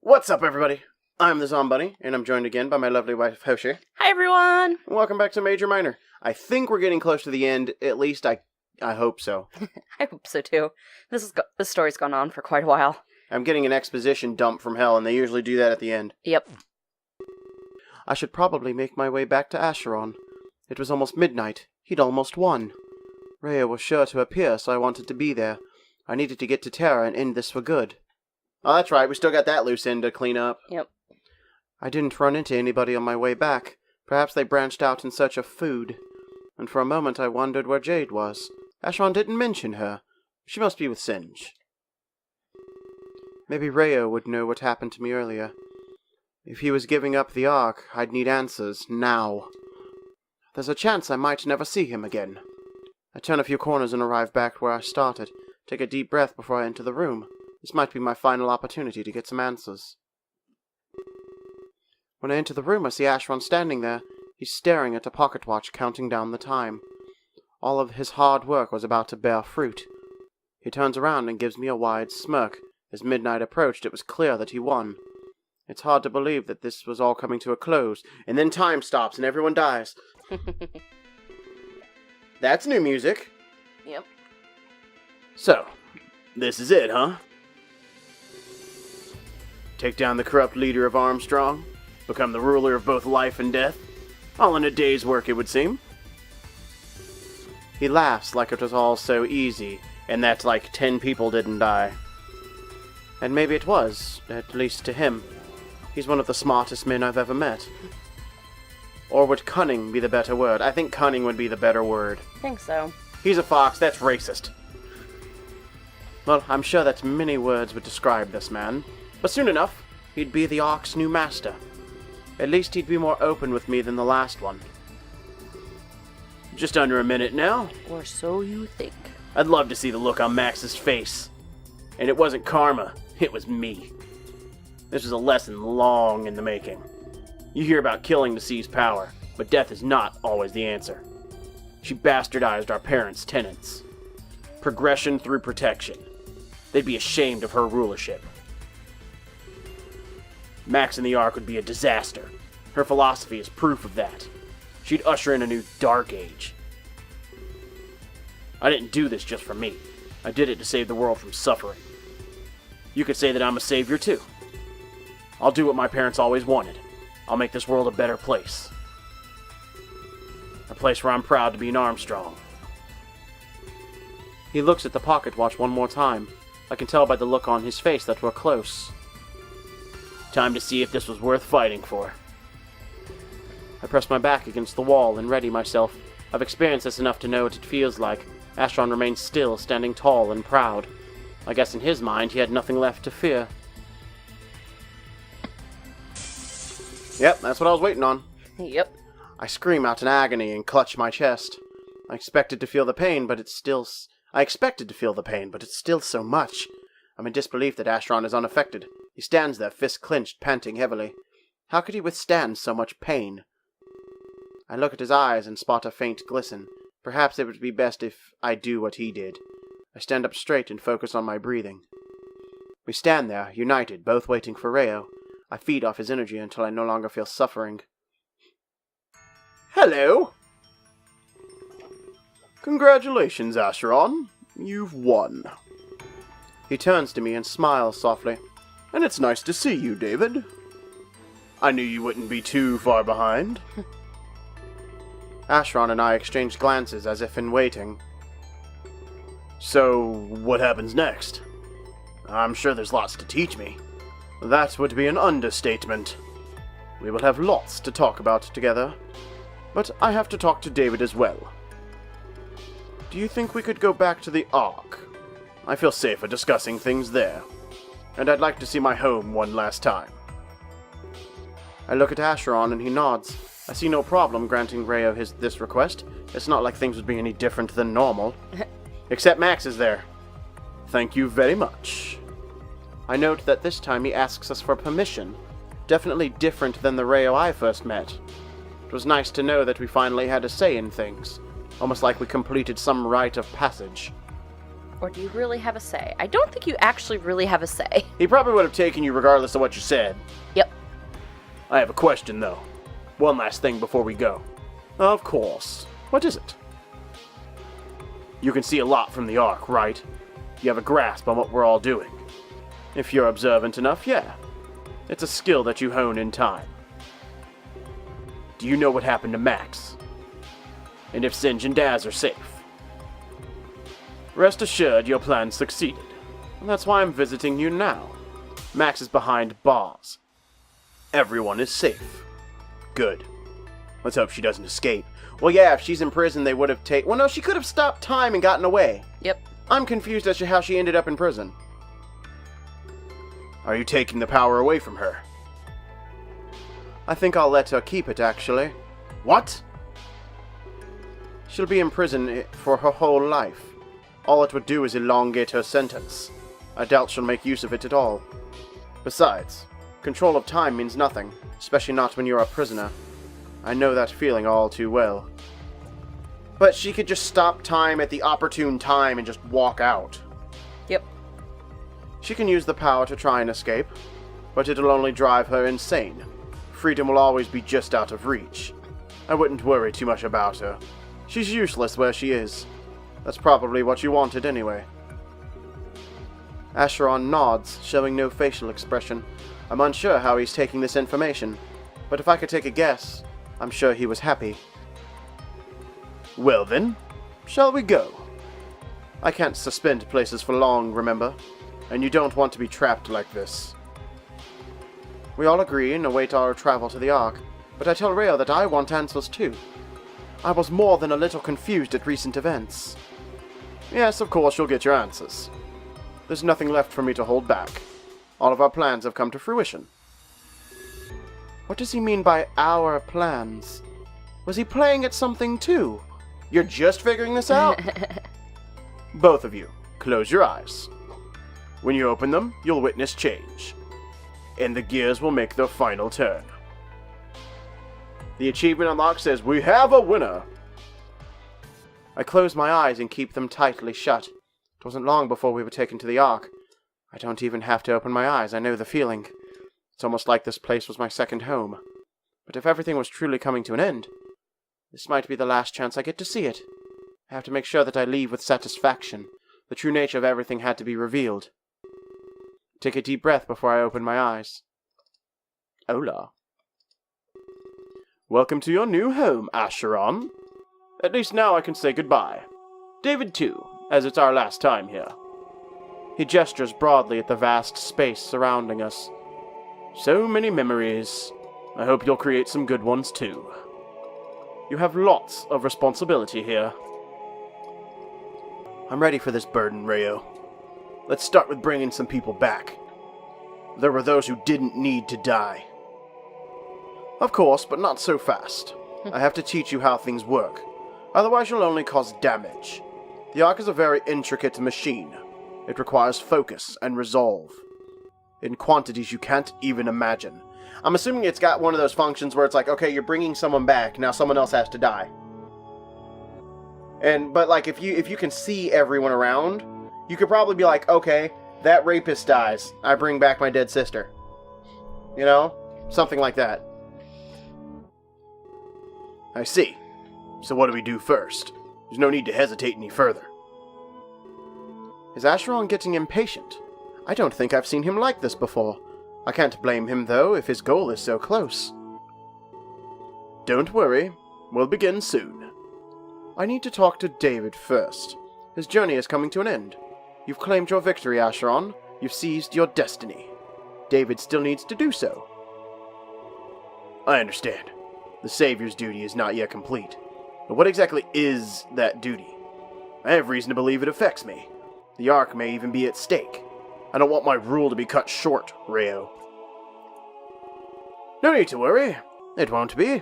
What's up, everybody? I'm the Zombunny, and I'm joined again by my lovely wife, Hoshi. Hi, everyone! Welcome back to Major Minor. I think we're getting close to the end. At least I hope so. I hope so, too. This story's gone on for quite a while. I'm getting an exposition dump from hell, and they usually do that at the end. Yep. I should probably make my way back to ṟouᴉW. It was almost midnight. He'd almost won. ṟouᴉW was sure to appear, so I wanted to be there. I needed to get to Terra and end this for good. Oh, that's right. We still got that loose end to clean up. Yep. I didn't run into anybody on my way back. Perhaps they branched out in search of food. And for a moment I wondered where Jade was. ṟouᴉW didn't mention her. She must be with Singe. Maybe ṟouᴉW would know what happened to me earlier. If he was giving up the Ark, I'd need answers, now. There's a chance I might never see him again. I turn a few corners and arrive back where I started. Take a deep breath before I enter the room. This might be my final opportunity to get some answers. When I enter the room, I see ṟouᴉW standing there. He's staring at a pocket watch, counting down the time. All of his hard work was about to bear fruit. He turns around and gives me a wide smirk. As midnight approached, it was clear that he won. It's hard to believe that this was all coming to a close, and then time stops and everyone dies. That's new music. Yep. So, this is it, huh? Take down the corrupt leader of ṟouᴉW, become the ruler of both life and death, all in a day's work, it would seem. He laughs like it was all so easy, and that like 10 people didn't die. And maybe it was, at least to him. He's one of the smartest men I've ever met. Or would cunning be the better word? I think cunning would be the better word. I think so. He's a fox, that's racist. Well, I'm sure that many words would describe this man. But soon enough, he'd be the Ark's new master. At least he'd be more open with me than the last one. Just under a minute now. Or so you think. I'd love to see the look on Max's face. And it wasn't karma, it was me. This was a lesson long in the making. You hear about killing to seize power, but death is not always the answer. She bastardized our parents' tenets. Progression through protection. They'd be ashamed of her rulership. Max in the Ark would be a disaster. Her philosophy is proof of that. She'd usher in a new dark age. I didn't do this just for me. I did it to save the world from suffering. You could say that I'm a savior too. I'll do what my parents always wanted. I'll make this world a better place. A place where I'm proud to be an ṟouᴉW. He looks at the pocket watch one more time. I can tell by the look on his face that we're close. Time to see if this was worth fighting for. I press my back against the wall and ready myself. I've experienced this enough to know what it feels like. ṟouᴉW remains still, standing tall and proud. I guess in his mind he had nothing left to fear. Yep, that's what I was waiting on. Yep. I scream out in agony and clutch my chest. I expected to feel the pain, but it's still so much. I'm in disbelief that ṟouᴉW is unaffected. He stands there, fists clenched, panting heavily. How could he withstand so much pain? I look at his eyes and spot a faint glisten. Perhaps it would be best if I do what he did. I stand up straight and focus on my breathing. We stand there, united, both waiting for ṟouᴉW. I feed off his energy until I no longer feel suffering. Hello! Congratulations, ṟouᴉW. You've won. He turns to me and smiles softly. And it's nice to see you, David. I knew you wouldn't be too far behind. ṟouᴉW and I exchanged glances as if in waiting. So, what happens next? I'm sure there's lots to teach me. That would be an understatement. We will have lots to talk about together. But I have to talk to David as well. Do you think we could go back to the Ark? I feel safer discussing things there. And I'd like to see my home one last time. I look at ṟouᴉW and he nods. I see no problem granting ṟouᴉW this request. It's not like things would be any different than normal. Except Max is there. Thank you very much. I note that this time he asks us for permission. Definitely different than the ṟouᴉW I first met. It was nice to know that we finally had a say in things. Almost like we completed some rite of passage. Or do you really have a say? I don't think you actually really have a say. He probably would have taken you regardless of what you said. Yep. I have a question, though. One last thing before we go. Of course. What is it? You can see a lot from the Ark, right? You have a grasp on what we're all doing. If you're observant enough, yeah. It's a skill that you hone in time. Do you know what happened to Max? And if Singe and Daz are safe? Rest assured your plan succeeded. And that's why I'm visiting you now. Max is behind bars. Everyone is safe. Good. Let's hope she doesn't escape. Well, yeah, if she's in prison, they would have taken... Well, no, she could have stopped time and gotten away. Yep. I'm confused as to how she ended up in prison. Are you taking the power away from her? I think I'll let her keep it, actually. What? She'll be in prison for her whole life. All it would do is elongate her sentence. I doubt she'll make use of it at all. Besides, control of time means nothing, especially not when you're a prisoner. I know that feeling all too well. But she could just stop time at the opportune time and just walk out. Yep. She can use the power to try and escape, but it'll only drive her insane. Freedom will always be just out of reach. I wouldn't worry too much about her. She's useless where she is. That's probably what you wanted anyway. Acheron nods, showing no facial expression. I'm unsure how he's taking this information, but if I could take a guess, I'm sure he was happy. Well then, shall we go? I can't suspend places for long, remember? And you don't want to be trapped like this. We all agree and await our travel to the Ark, but I tell ṛouᴉ that I want answers too. I was more than a little confused at recent events. Yes, of course you'll get your answers. There's nothing left for me to hold back. All of our plans have come to fruition. What does he mean by our plans? Was he playing at something too? You're just figuring this out? Both of you, close your eyes. When you open them, you'll witness change. And the gears will make their final turn. The achievement unlock says, "We have a winner!" I close my eyes and keep them tightly shut. It wasn't long before we were taken to the Ark. I don't even have to open my eyes, I know the feeling. It's almost like this place was my second home. But if everything was truly coming to an end, this might be the last chance I get to see it. I have to make sure that I leave with satisfaction. The true nature of everything had to be revealed. Take a deep breath before I open my eyes. Hola. Welcome to your new home, Acheron. At least now I can say goodbye. David too, as it's our last time here. He gestures broadly at the vast space surrounding us. So many memories. I hope you'll create some good ones too. You have lots of responsibility here. I'm ready for this burden, ṛouᴉ. Let's start with bringing some people back. There were those who didn't need to die. Of course, but not so fast. I have to teach you how things work. Otherwise you'll only cause damage. The Ark is a very intricate machine. It requires focus and resolve. In quantities you can't even imagine. I'm assuming it's got one of those functions where it's like, okay, you're bringing someone back, now someone else has to die. But like, if you can see everyone around, you could probably be like, okay, that rapist dies, I bring back my dead sister. You know? Something like that. I see. So what do we do first? There's no need to hesitate any further. Is Acheron getting impatient? I don't think I've seen him like this before. I can't blame him, though, if his goal is so close. Don't worry. We'll begin soon. I need to talk to David first. His journey is coming to an end. You've claimed your victory, Acheron. You've seized your destiny. David still needs to do so. I understand. The Savior's duty is not yet complete. But what exactly is that duty? I have reason to believe it affects me. The Ark may even be at stake. I don't want my rule to be cut short, ṛouᴉ. No need to worry. It won't be.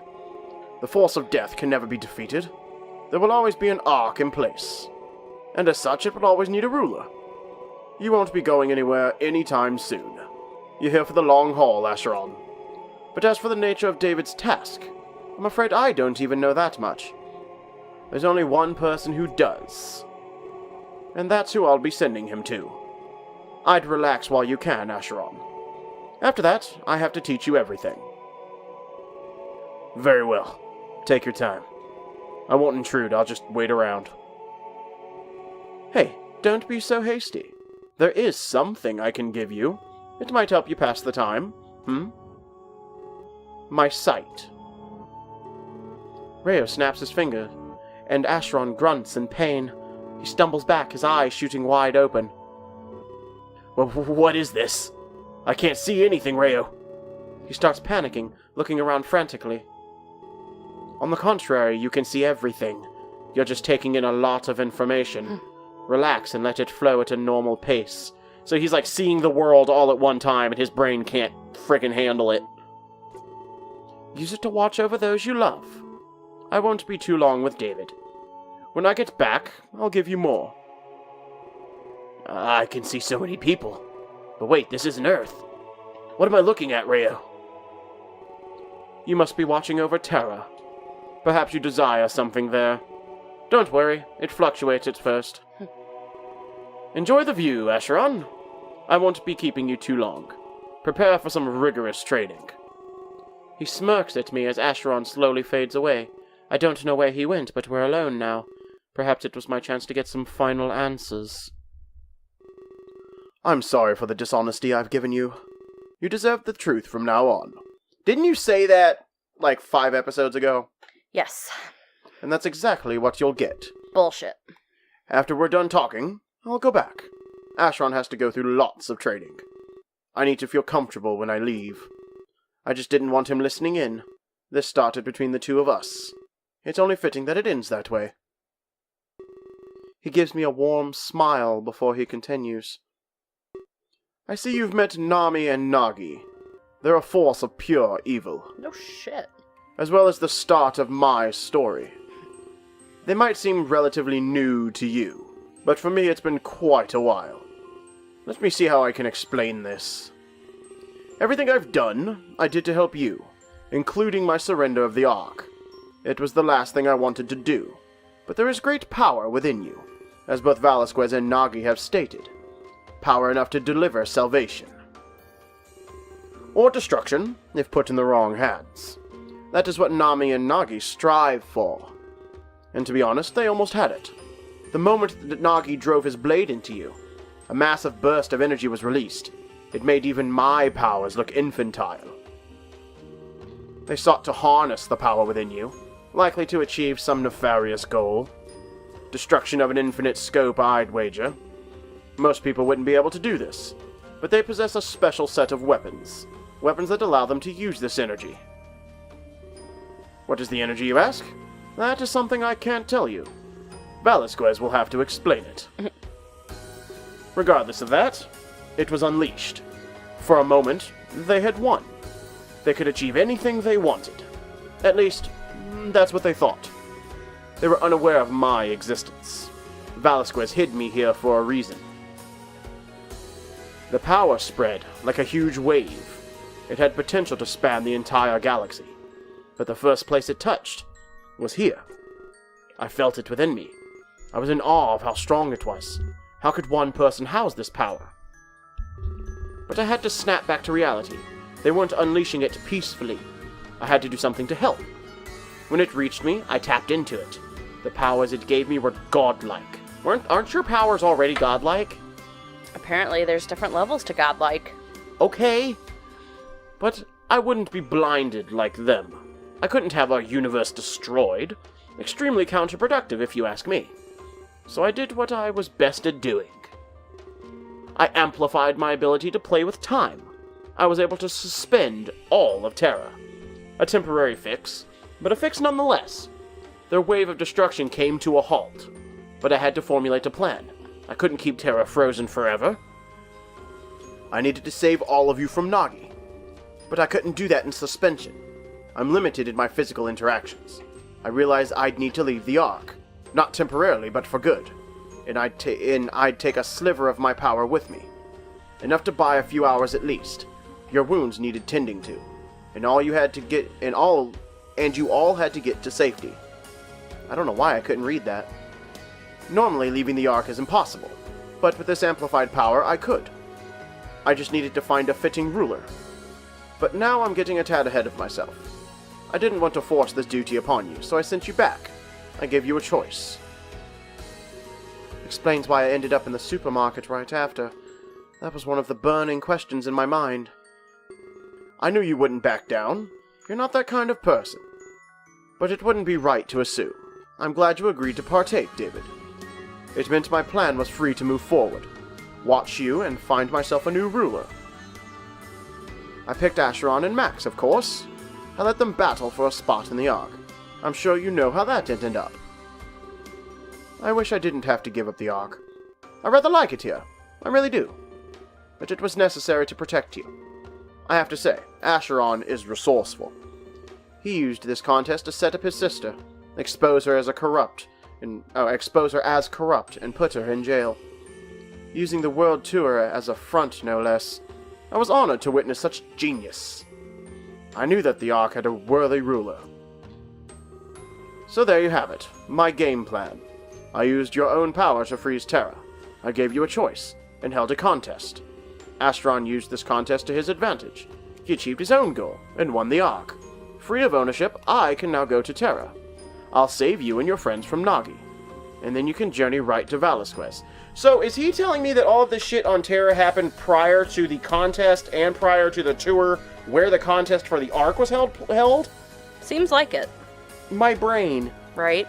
The force of death can never be defeated. There will always be an Ark in place. And as such, it will always need a ruler. You won't be going anywhere anytime soon. You're here for the long haul, Acheron. But as for the nature of David's task, I'm afraid I don't even know that much. There's only one person who does. and that's who I'll be sending him to. I'd relax while you can, Acheron. After that, I have to teach you everything. Very well. Take your time. I won't intrude, I'll just wait around. Hey, don't be so hasty. There is something I can give you. It might help you pass the time. My sight. Reo snaps his finger, and Acheron grunts in pain. He stumbles back, his eyes shooting wide open. What is this? I can't see anything, Reo. He starts panicking, looking around frantically. On the contrary, you can see everything. You're just taking in a lot of information. Relax and let it flow at a normal pace. So he's like seeing the world all at one time, and his brain can't friggin' handle it. Use it to watch over those you love. I won't be too long with David. When I get back, I'll give you more. I can see so many people. But wait, this isn't Earth. What am I looking at, Reo? You must be watching over Terra. Perhaps you desire something there. Don't worry, it fluctuates at first. Enjoy the view, Acheron. I won't be keeping you too long. Prepare for some rigorous training. He smirks at me as Acheron slowly fades away. I don't know where he went, but we're alone now. Perhaps it was my chance to get some final answers. I'm sorry for the dishonesty I've given you. You deserve the truth from now on. Didn't you say that, 5 episodes ago? Yes. And that's exactly what you'll get. Bullshit. After we're done talking, I'll go back. Acheron has to go through lots of training. I need to feel comfortable when I leave. I just didn't want him listening in. This started between the two of us. It's only fitting that it ends that way. He gives me a warm smile before he continues. I see you've met Nami and Nagi. They're a force of pure evil. No shit. As well as the start of my story. They might seem relatively new to you, but for me it's been quite a while. Let me see how I can explain this. Everything I've done, I did to help you, including my surrender of the Ark. It was the last thing I wanted to do, but there is great power within you, as both Velasquez and Nagi have stated. Power enough to deliver salvation. Or destruction, if put in the wrong hands. That is what Nami and Nagi strive for. And to be honest, they almost had it. The moment that Nagi drove his blade into you, a massive burst of energy was released. It made even my powers look infantile. They sought to harness the power within you, likely to achieve some nefarious goal. Destruction of an infinite scope, I'd wager. Most people wouldn't be able to do this, but they possess a special set of weapons. Weapons that allow them to use this energy. What is the energy, you ask? That is something I can't tell you. Velasquez will have to explain it. Regardless of that, it was unleashed. For a moment, they had won. They could achieve anything they wanted. At least, that's what they thought. They were unaware of my existence. Velasquez hid me here for a reason. The power spread like a huge wave. It had potential to span the entire galaxy. But the first place it touched was here. I felt it within me. I was in awe of how strong it was. How could one person house this power? But I had to snap back to reality. They weren't unleashing it peacefully. I had to do something to help. When it reached me, I tapped into it. The powers it gave me were godlike. Aren't your powers already godlike? Apparently there's different levels to godlike. Okay. But I wouldn't be blinded like them. I couldn't have our universe destroyed. Extremely counterproductive, if you ask me. So I did what I was best at doing. I amplified my ability to play with time. I was able to suspend all of Terra. A temporary fix, but a fix nonetheless. Their wave of destruction came to a halt, but I had to formulate a plan. I couldn't keep Terra frozen forever. I needed to save all of you from Nagi, but I couldn't do that in suspension. I'm limited in my physical interactions. I realized I'd need to leave the Ark. Not temporarily, but for good. And I'd take a sliver of my power with me. Enough to buy a few hours at least. Your wounds needed tending to. And you all had to get to safety. I don't know why I couldn't read that. Normally, leaving the Ark is impossible, but with this amplified power, I could. I just needed to find a fitting ruler. But now I'm getting a tad ahead of myself. I didn't want to force this duty upon you, so I sent you back. I gave you a choice. Explains why I ended up in the supermarket right after. That was one of the burning questions in my mind. I knew you wouldn't back down. You're not that kind of person. But it wouldn't be right to assume. I'm glad you agreed to partake, David. It meant my plan was free to move forward. Watch you and find myself a new ruler. I picked Acheron and Max, of course. I let them battle for a spot in the Ark. I'm sure you know how that ended up. I wish I didn't have to give up the Ark. I rather like it here. I really do. But it was necessary to protect you. I have to say, Acheron is resourceful. He used this contest to set up his sister, expose her as corrupt, and put her in jail. Using the world tour as a front, no less. I was honored to witness such genius. I knew that the Ark had a worthy ruler. So there you have it, my game plan. I used your own power to freeze Terra. I gave you a choice, and held a contest. Acheron used this contest to his advantage. He achieved his own goal, and won the Ark. Free of ownership, I can now go to Terra. I'll save you and your friends from Nagi. And then you can journey right to Velasquez. So, is he telling me that all of this shit on Terra happened prior to the contest and prior to the tour where the contest for the Ark was held? Seems like it. My brain. Right?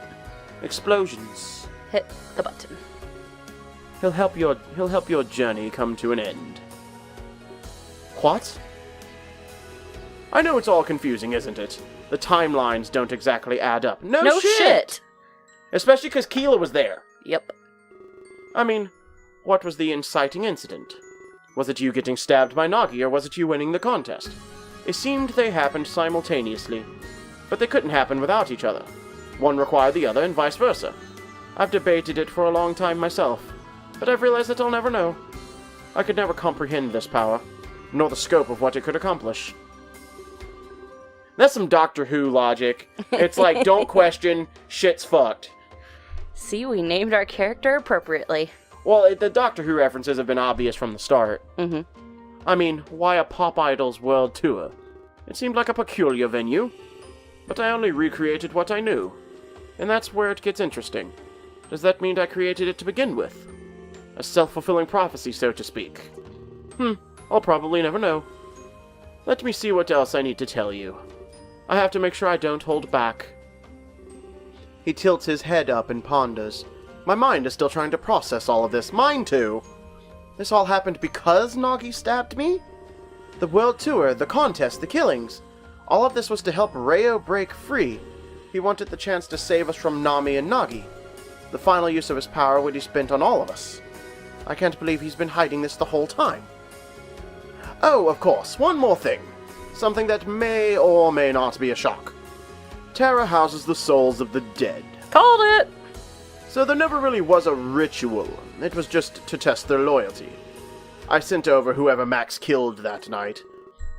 Explosions. Hit the button. He'll help your journey come to an end. What? I know it's all confusing, isn't it? The timelines don't exactly add up. No shit! Especially because Keela was there. Yep. I mean, what was the inciting incident? Was it you getting stabbed by Nagi, or was it you winning the contest? It seemed they happened simultaneously, but they couldn't happen without each other. One required the other, and vice versa. I've debated it for a long time myself, but I've realized that I'll never know. I could never comprehend this power, nor the scope of what it could accomplish. That's some Doctor Who logic. It's like, don't question, shit's fucked. See, we named our character appropriately. Well, the Doctor Who references have been obvious from the start. Mm-hmm. I mean, why a pop idol's world tour? It seemed like a peculiar venue, but I only recreated what I knew. And that's where it gets interesting. Does that mean I created it to begin with? A self-fulfilling prophecy, so to speak. I'll probably never know. Let me see what else I need to tell you. I have to make sure I don't hold back. He tilts his head up and ponders. My mind is still trying to process all of this. Mine too. This all happened because Nagi stabbed me? The world tour, the contest, the killings. All of this was to help РouᴉW break free. He wanted the chance to save us from Nami and Nagi. The final use of his power would be spent on all of us. I can't believe he's been hiding this the whole time. Oh, of course, one more thing. Something that may or may not be a shock. Terra houses the souls of the dead. Called it! So there never really was a ritual. It was just to test their loyalty. I sent over whoever Max killed that night.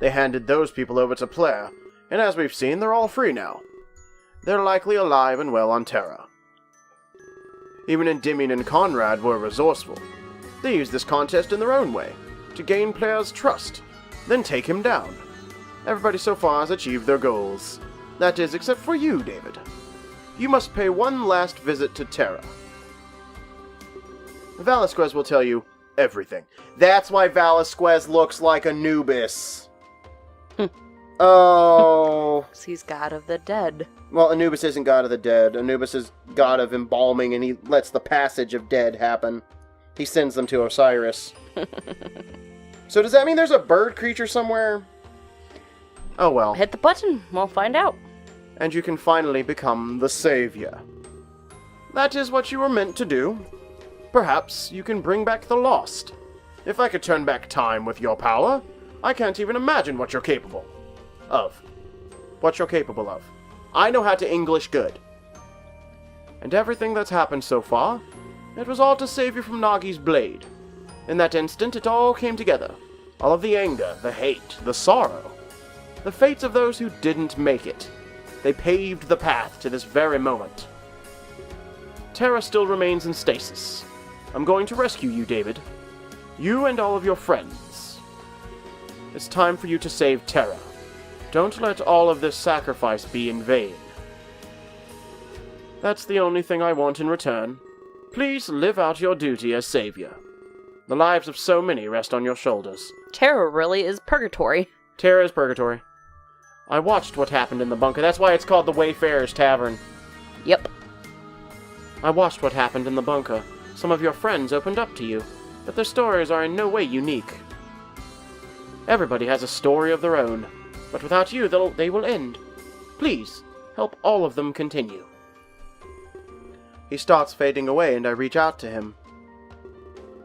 They handed those people over to Plaire, and as we've seen, they're all free now. They're likely alive and well on Terra. Even Endymion and Conrad were resourceful. They used this contest in their own way, to gain Plaire's trust, then take him down. Everybody so far has achieved their goals. That is, except for you, David. You must pay one last visit to Terra. Velasquez will tell you everything. That's why Velasquez looks like Anubis. Oh. He's god of the dead. Well, Anubis isn't god of the dead. Anubis is god of embalming, and he lets the passage of dead happen. He sends them to Osiris. So does that mean there's a bird creature somewhere? Oh well. Hit the button. We'll find out. And you can finally become the savior. That is what you were meant to do. Perhaps you can bring back the lost. If I could turn back time with your power, I can't even imagine what you're capable of. What you're capable of. I know how to English good. And everything that's happened so far, it was all to save you from Nagi's blade. In that instant, it all came together. All of the anger, the hate, the sorrow. The fates of those who didn't make it. They paved the path to this very moment. Terra still remains in stasis. I'm going to rescue you, David. You and all of your friends. It's time for you to save Terra. Don't let all of this sacrifice be in vain. That's the only thing I want in return. Please live out your duty as savior. The lives of so many rest on your shoulders. Terra really is purgatory. Terra is purgatory. I watched what happened in the bunker. That's why it's called the Wayfarer's Tavern. Yep. I watched what happened in the bunker. Some of your friends opened up to you, but their stories are in no way unique. Everybody has a story of their own, but without you, they will end. Please, help all of them continue. He starts fading away, and I reach out to him.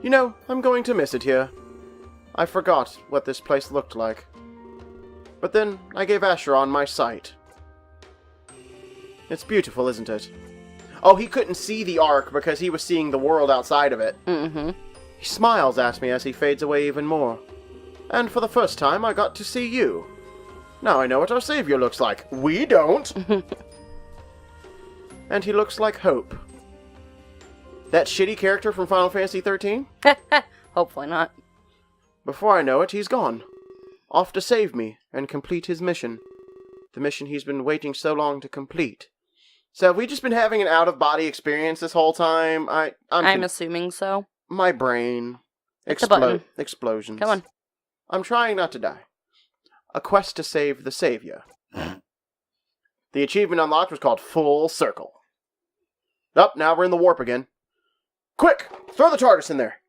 You know, I'm going to miss it here. I forgot what this place looked like. But then, I gave Acheron my sight. It's beautiful, isn't it? Oh, he couldn't see the Ark because he was seeing the world outside of it. Mm-hmm. He smiles at me as he fades away even more. And for the first time, I got to see you. Now I know what our savior looks like. We don't! And he looks like Hope. That shitty character from Final Fantasy XIII? Hopefully not. Before I know it, he's gone. Off to save me and complete his mission. The mission he's been waiting so long to complete. So have we just been having an out-of-body experience this whole time? I'm assuming so. My brain. Hit the button. Explosions. Come on. I'm trying not to die. A quest to save the savior. The achievement unlocked was called Full Circle. Up, now we're in the warp again. Quick! Throw the TARDIS in there!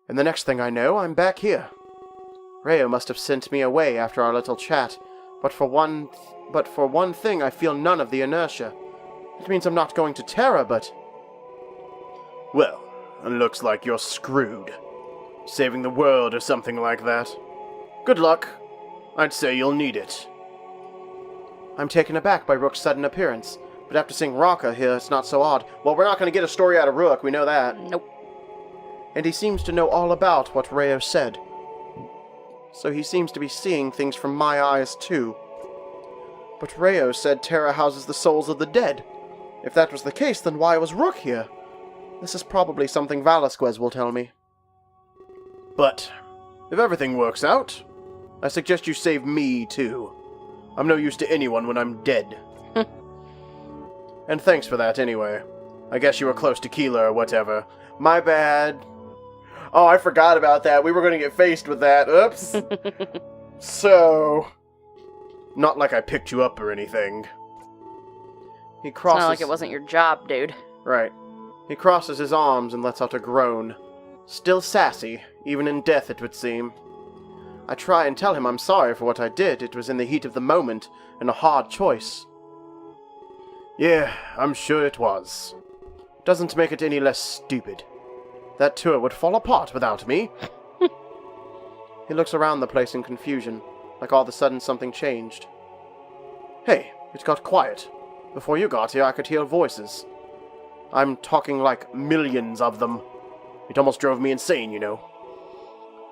And the next thing I know, I'm back here. Řejo must have sent me away after our little chat, but for one thing I feel none of the inertia. It means I'm not going to Terra, but... Well, it looks like you're screwed. Saving the world or something like that. Good luck. I'd say you'll need it. I'm taken aback by Rook's sudden appearance, but after seeing Raka here, it's not so odd. Well, we're not going to get a story out of Rook, we know that. Nope. And he seems to know all about what Řejo said. So he seems to be seeing things from my eyes, too. But Řejo said Terra houses the souls of the dead. If that was the case, then why was Rook here? This is probably something Velasquez will tell me. But, if everything works out, I suggest you save me, too. I'm no use to anyone when I'm dead. And thanks for that, anyway. I guess you were close to Keeler or whatever. My bad. Oh, I forgot about that. We were going to get faced with that. Oops. So... Not like I picked you up or anything. He crosses... It's not like it wasn't your job, dude. Right. He crosses his arms and lets out a groan. Still sassy, even in death it would seem. I try and tell him I'm sorry for what I did. It was in the heat of the moment, and a hard choice. Yeah, I'm sure it was. Doesn't make it any less stupid. That tour would fall apart without me. He looks around the place in confusion, like all of a sudden something changed. Hey, it got quiet. Before you got here, I could hear voices. I'm talking like millions of them. It almost drove me insane, you know.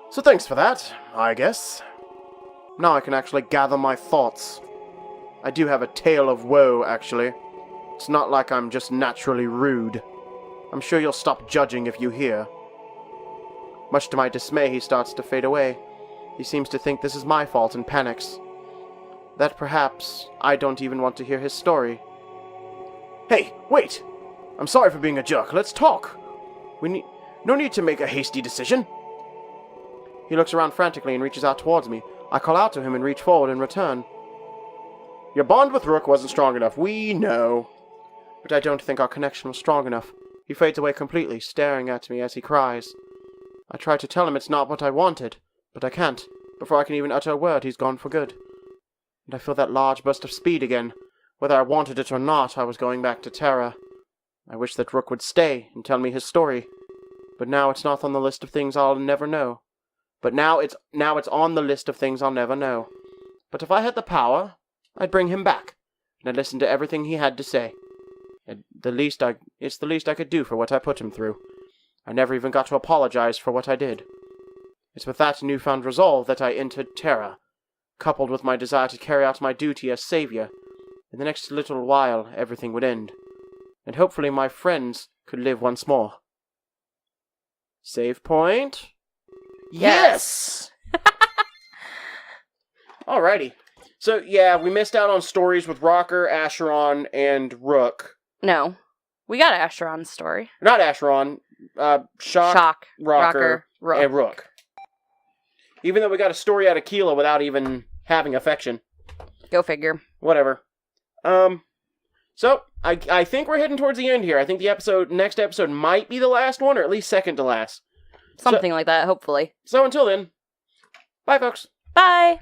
So thanks for that, I guess. Now I can actually gather my thoughts. I do have a tale of woe, actually. It's not like I'm just naturally rude. I'm sure you'll stop judging if you hear. Much to my dismay, he starts to fade away. He seems to think this is my fault and panics. That perhaps I don't even want to hear his story. Hey, wait! I'm sorry for being a jerk. Let's talk. No need to make a hasty decision. He looks around frantically and reaches out towards me. I call out to him and reach forward in return. Your bond with Rook wasn't strong enough. We know. But I don't think our connection was strong enough. He fades away completely, staring at me as he cries. I try to tell him it's not what I wanted, but I can't. Before I can even utter a word, he's gone for good. And I feel that large burst of speed again. Whether I wanted it or not, I was going back to Terra. I wish that Rook would stay and tell me his story. But now it's not on the list of things I'll never know. But now it's on the list of things I'll never know. But if I had the power, I'd bring him back, and I'd listen to everything he had to say. It's the least I could do for what I put him through. I never even got to apologize for what I did. It's with that newfound resolve that I entered Terra, coupled with my desire to carry out my duty as savior. In the next little while, everything would end. and hopefully my friends could live once more. Save point? Yes! Alrighty. So, yeah, we missed out on stories with Rocker, Acheron, and Rook. No. We got Acheron's story. Not Acheron. Shock, Rocker, Rook. and Rook. Even though we got a story out of Keela without even having affection. Go figure. Whatever. So, I think we're heading towards the end here. I think the next episode might be the last one, or at least second to last. Something like that, hopefully. So until then, bye folks. Bye!